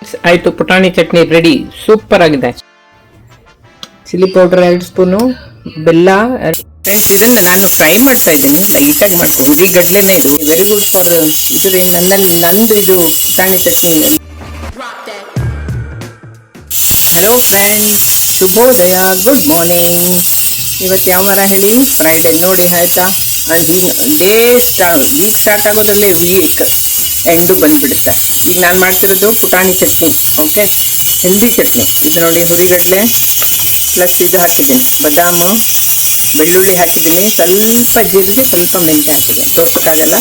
Friends, ಆಯ್ತು, ಪುಟಾಣಿ chutney ready. Super ಆಗಿದೆ. ಚಿಲ್ಲಿ ಪೌಡರ್ 2 ಸ್ಪೂನು, ಬೆಲ್ಲ. ಫ್ರೆಂಡ್ಸ್, ಇದನ್ನ ನಾನು ಫ್ರೈ ಮಾಡ್ತಾ ಇದ್ದೀನಿ. ಲೈಟಾಗಿ ಮಾಡ್ಕೊ, ಹುರಿಗಡ್ಲೆನೇ ಇದು. ವೆರಿ ಗುಡ್ ಫಾರ್ ಇದು. ನಂದು ಇದು ಪುಟಾಣಿ ಚಟ್ನಿ. ಹಲೋ ಫ್ರೆಂಡ್ಸ್, ಶುಭೋದಯ, ಗುಡ್ ಮಾರ್ನಿಂಗ್. ಇವತ್ತು ಯಾವ ವಾರ ಹೇಳಿ? ಫ್ರೈಡೆ. ನೋಡಿ ಆಯ್ತಾ, ವೀಕ್ ಸ್ಟಾರ್ಟ್ ಆಗೋದ್ರಲ್ಲೇ ವೀಕ್ ಎಂಡು ಬಂದ್ಬಿಡುತ್ತೆ. ಈಗ ನಾನು ಮಾಡ್ತಿರೋದು ಪುಟಾಣಿ ಚಟ್ನಿ. Okay, healthy chutney. ಇದು ನೋಡಿ, ಹುರಿಗಡ್ಲೆ ಪ್ಲಸ್ ಇದು ಹಾಕಿದ್ದೀನಿ, ಬಾದಾಮು, ಬೆಳ್ಳುಳ್ಳಿ ಹಾಕಿದ್ದೀನಿ, ಸ್ವಲ್ಪ ಜೀರಿಗೆ, ಸ್ವಲ್ಪ ಮೆಂತ್ಯ ಹಾಕಿದ್ದೀನಿ. ತೋರ್ಸೋಕ್ಕಾಗಲ್ಲ,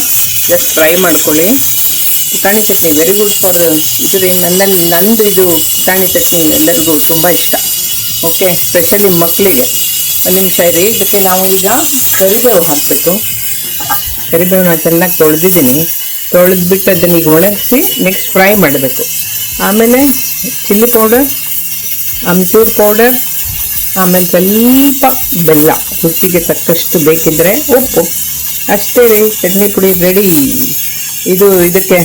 ಜಸ್ಟ್ ಫ್ರೈ ಮಾಡ್ಕೊಳ್ಳಿ. ಪುಟಾಣಿ ಚಟ್ನಿ ವೆರಿ ಗುಡ್ ಫಾರ್ ನಂದು ಇದು ಪುಟಾಣಿ ಚಟ್ನಿ ಎಲ್ಲರಿಗೂ ತುಂಬ ಇಷ್ಟ. ಓಕೆ, ಸ್ಪೆಷಲಿ ಮಕ್ಕಳಿಗೆ. ಒಂದು ನಿಮಿಷ ಇರಿ. ಇದಕ್ಕೆ ನಾವು ಈಗ ಕರಿಬೇವು ಹಾಕಬೇಕು. ಕರಿಬೇವನ್ನ ಚೆನ್ನಾಗಿ ತೊಳೆದಿದ್ದೀನಿ. ತೊಳೆದ್ಬಿಟ್ಟು ಅದನ್ನ ಈಗ ಒಣಗಿಸಿ ನೆಕ್ಸ್ಟ್ ಫ್ರೈ ಮಾಡಬೇಕು. ಆಮೇಲೆ ಚಿಲ್ಲಿ ಪೌಡರ್, ಅಮ್ಚೂರ್ ಪೌಡರ್, ಆಮೇಲೆ ಸ್ವಲ್ಪ ಬೆಲ್ಲ, ರುಚಿಗೆ ತಕ್ಕಷ್ಟು ಬೇಕಿದ್ರೆ ಉಪ್ಪು. ಅಷ್ಟೇ ರೀ, ಚಟ್ನಿ ಪುಡಿ ರೆಡಿ. ಇದಕ್ಕೆ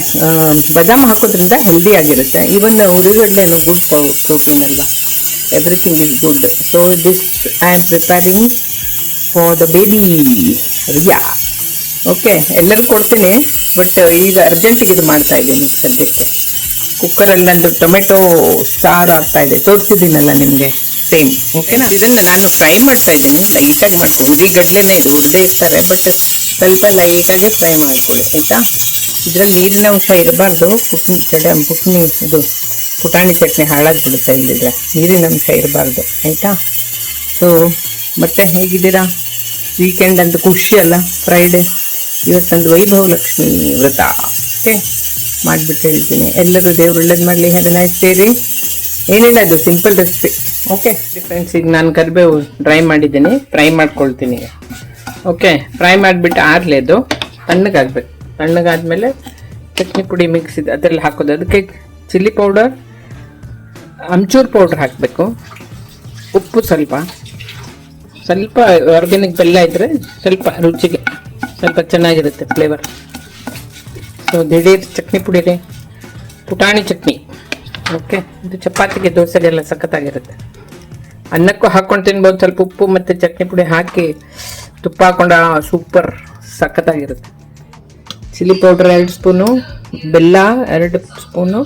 ಬಾದಾಮ್ ಹಾಕೋದ್ರಿಂದ ಹೆಲ್ದಿ ಆಗಿರುತ್ತೆ. ಇವನ್ ಹುರಿಗಡ್ಲೆ ಗುಡ್ ಪ್ರೋಟೀನ್ ಅಲ್ವಾ, everything is good. So this I am preparing for the baby Riya. Okay, ಎಲ್ಲರೂ ಕೊಡ್ತೀನಿ, ಬಟ್ ಈಗ ಅರ್ಜೆಂಟಿಗೆ ಇದು ಮಾಡ್ತಾ ಇದ್ದೀನಿ ಸದ್ಯಕ್ಕೆ. ಕುಕ್ಕರಲ್ಲಿ ನಂದು ಟೊಮೆಟೊ ಸಾರು ಆಗ್ತಾ ಇದೆ, ತೋರಿಸಿದ್ದೀನಲ್ಲ ನಿಮಗೆ, ಸೇಮ್. ಓಕೆನಾ? ಇದನ್ನ ನಾನು ಫ್ರೈ ಮಾಡ್ತಾ ಇದ್ದೀನಿ. ಲೈಟಾಗಿ ಮಾಡ್ಕೊ, ಹುರಿಗಡ್ಲೆನೇ ಇದು, ಹುರಿದೇ ಇರ್ತಾರೆ, ಬಟ್ ಸ್ವಲ್ಪ ಲೈಟಾಗಿ ಫ್ರೈ ಮಾಡ್ಕೊಳ್ಳಿ ಆಯ್ತಾ. ಇದರಲ್ಲಿ ನೀರಿನ ಅಂಶ ಇರಬಾರ್ದು. ಇದು ಪುಟಾಣಿ ಚಟ್ನಿ ಹಾಳಾಗ್ಬಿಡುತ್ತೆ ಇಲ್ಲಿದ್ರೆ, ನೀರಿನ ಅಂಶ ಇರಬಾರ್ದು ಆಯ್ತಾ. ಸೊ ಮತ್ತೆ ಹೇಗಿದ್ದೀರಾ? ವೀಕೆಂಡ್ ಅಂತ ಖುಷಿ ಅಲ್ಲ, ಫ್ರೈಡೆ. ಇವತ್ತೊಂದು ವೈಭವ ಲಕ್ಷ್ಮಿ ವ್ರತ. ಓಕೆ, ಮಾಡಿಬಿಟ್ಟು ಹೇಳ್ತೀನಿ. ಎಲ್ಲರೂ ದೇವ್ರು ಒಳ್ಳೇದು ಮಾಡಲಿ. ಹ್ಯಾವ್ ಎ ನೈಸ್ ಡೇ ರೀ. ಏನಿಲ್ಲ, ಅದು ಸಿಂಪಲ್ ರೆಸಿಪಿ. ಓಕೆ ಫ್ರೆಂಡ್ಸ್, ಈಗ ನಾನು ಕರಿಬೇವು ಡ್ರೈ ಮಾಡಿದ್ದೀನಿ, ಫ್ರೈ ಮಾಡ್ಕೊಳ್ತೀನಿ. ಓಕೆ, ಫ್ರೈ ಮಾಡಿಬಿಟ್ಟು ಆರ್ಲಿ ಅದು ತಣ್ಣಗಾಗ್ಬೇಕು. ತಣ್ಣಗಾದ್ಮೇಲೆ ಚಟ್ನಿ ಪುಡಿ ಮಿಕ್ಸ್ ಇದೆ ಅದರಲ್ಲಿ ಹಾಕೋದು. ಅದಕ್ಕೆ ಚಿಲ್ಲಿ ಪೌಡರ್, ಅಮ್ಚೂರ್ ಪೌಡರ್ ಹಾಕಬೇಕು, ಉಪ್ಪು ಸ್ವಲ್ಪ ಆರ್ಗ್ಯಾನಿಕ್ ಬೆಲ್ಲ ಇದ್ದರೆ ಸ್ವಲ್ಪ ರುಚಿಗೆ ಸ್ವಲ್ಪ ಚೆನ್ನಾಗಿರುತ್ತೆ ಫ್ಲೇವರ್. ಸೊ ದಿಢೀರ್ ಚಟ್ನಿ ಪುಡಿ ರೀ, ಪುಟಾಣಿ ಚಟ್ನಿ. ಓಕೆ, ಇದು ಚಪಾತಿಗೆ, ದೋಸೆಗೆಲ್ಲ ಸಖತ್ತಾಗಿರುತ್ತೆ. ಅನ್ನಕ್ಕೂ ಹಾಕ್ಕೊಂಡು ತಿನ್ಬೋದು. ಸ್ವಲ್ಪ ಉಪ್ಪು ಮತ್ತು ಚಟ್ನಿ ಪುಡಿ ಹಾಕಿ ತುಪ್ಪ ಹಾಕೊಂಡ ಸೂಪರ್ ಸಖತ್ತಾಗಿರುತ್ತೆ. ಚಿಲ್ಲಿ ಪೌಡರ್ 2 ಸ್ಪೂನು, ಬೆಲ್ಲ 2 ಸ್ಪೂನು,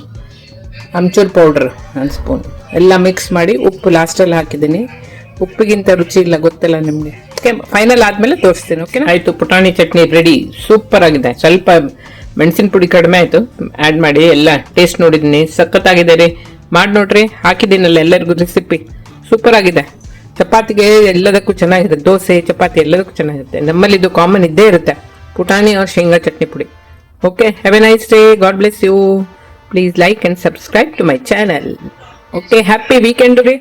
ಅಮ್ಚೂರ್ ಪೌಡರ್ 1 ಸ್ಪೂನ್, ಎಲ್ಲ ಮಿಕ್ಸ್ ಮಾಡಿ. ಉಪ್ಪು ಲಾಸ್ಟಲ್ಲಿ ಹಾಕಿದ್ದೀನಿ. ಉಪ್ಪಿಗಿಂತ ರುಚಿ ಇಲ್ಲ, ಗೊತ್ತಿಲ್ಲ ನಿಮಗೆ. ಓಕೆ, ಫೈನಲ್ ಆದಮೇಲೆ ತೋರಿಸ್ತೀನಿ. ಓಕೆ, ಆಯಿತು, ಪುಟಾಣಿ ಚಟ್ನಿ ರೆಡಿ. ಸೂಪರ್ ಆಗಿದೆ. ಸ್ವಲ್ಪ ಮೆಣಸಿನ ಪುಡಿ ಕಡಿಮೆ ಆಯಿತು, ಆ್ಯಡ್ ಮಾಡಿ. ಎಲ್ಲ ಟೇಸ್ಟ್ ನೋಡಿದ್ದೀನಿ, ಸಖತ್ತಾಗಿದೆ ರೀ. ಮಾಡಿ ನೋಡ್ರಿ, ಹಾಕಿದ್ದೀನಲ್ಲ ಎಲ್ಲರಿಗೂ ರೆಸಿಪಿ. ಸೂಪರ್ ಆಗಿದೆ. ಚಪಾತಿಗೆ ಎಲ್ಲದಕ್ಕೂ ಚೆನ್ನಾಗಿರುತ್ತೆ, ದೋಸೆ ಚಪಾತಿ ಎಲ್ಲದಕ್ಕೂ ಚೆನ್ನಾಗಿರುತ್ತೆ. ನಮ್ಮಲ್ಲಿ ಇದು ಕಾಮನ್ ಇದ್ದೇ ಇರುತ್ತೆ, ಪುಟಾಣಿ और ಶೇಂಗಾ ಚಟ್ನಿ ಪುಡಿ. Okay, have a nice day. God bless you. Please like and subscribe to my channel. Okay, happy weekend ರೀ.